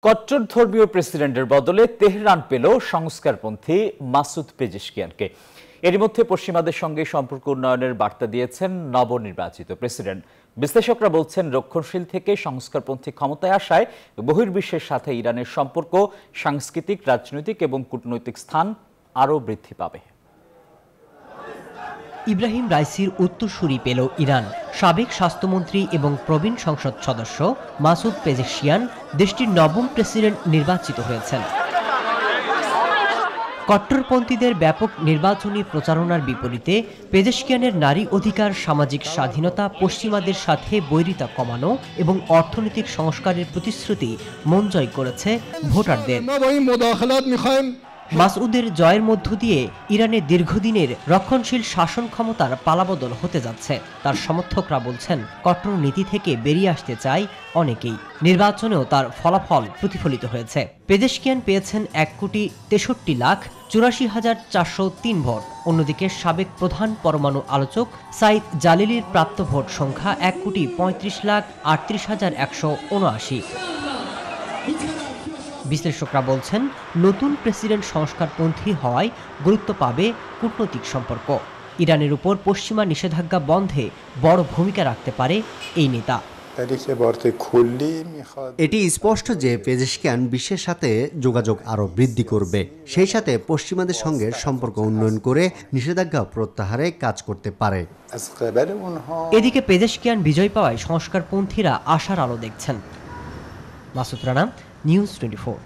কট্টর ধর্মীয় প্রেসিডেন্টের বদলে তেহরান পেল সংস্কারপন্থী মাসুদ পেজেশকিয়ানকে। এরই মধ্যে পশ্চিমাদের সঙ্গে সম্পর্ক উন্নয়নের বার্তা দিয়েছেন নবনির্বাচিত প্রেসিডেন্ট। বিশ্লেষকরা বলছেন, রক্ষণশীল থেকে সংস্কারপন্থী ক্ষমতায় আসায় বহির্বিশ্বের সাথে ইরানের সম্পর্ক সাংস্কৃতিক, রাজনৈতিক এবং কূটনৈতিক স্থান আরও বৃদ্ধি পাবে। ইব্রাহিম রাইসির উত্তরসূরি পেল ইরান। সাবেক স্বাস্থ্যমন্ত্রী এবং প্রবীণ সংসদ সদস্য মাসুদ পেজেশকিয়ান দেশটির নবম প্রেসিডেন্ট নির্বাচিত হয়েছেন। কট্টরপন্থীদের ব্যাপক নির্বাচনী প্রচারণার বিপরীতে পেজেশকিয়ানের নারী অধিকার, সামাজিক স্বাধীনতা, পশ্চিমাদের সাথে বৈরিতা কমানো এবং অর্থনৈতিক সংস্কারের প্রতিশ্রুতি মন জয় করেছে ভোটারদের। মাসউদের জয়ের মধ্য দিয়ে ইরানের দীর্ঘদিনের রক্ষণশীল শাসন ক্ষমতার পালাবদল হতে যাচ্ছে। তার সমর্থকরা বলছেন, কট্টর নীতি থেকে বেরিয়ে আসতে চায় অনেকেই। নির্বাচনেও তার ফলাফল প্রতিফলিত হয়েছে। পেজেশকিয়ান পেয়েছেন 1,63,84,403 ভোট। অন্যদিকে সাবেক প্রধান পরমাণু আলোচক সাইদ জালিলির প্রাপ্ত ভোট সংখ্যা 1,35,38,179। বিশ্লেষকরা বলছেন, নতুন প্রেসিডেন্ট সংস্কারপন্থী হওয়ায় গুরুত্ব পাবে কূটনৈতিক সম্পর্ক। ইরানের উপর পশ্চিমা নিষেধাজ্ঞা বন্ধে বড় ভূমিকা রাখতে পারে এই নেতা। এটি স্পষ্ট যে পেজেশকিয়ান বিশ্বের সাথে যোগাযোগ আরও বৃদ্ধি করবে, সেই সাথে পশ্চিমাদের সঙ্গে সম্পর্ক উন্নয়ন করে নিষেধাজ্ঞা প্রত্যাহারে কাজ করতে পারে। এদিকে পেজেশকিয়ান বিজয় পাওয়ায় সংস্কারপন্থীরা আশার আলো দেখছেন। মাসুদ রানা, নিউজ 24।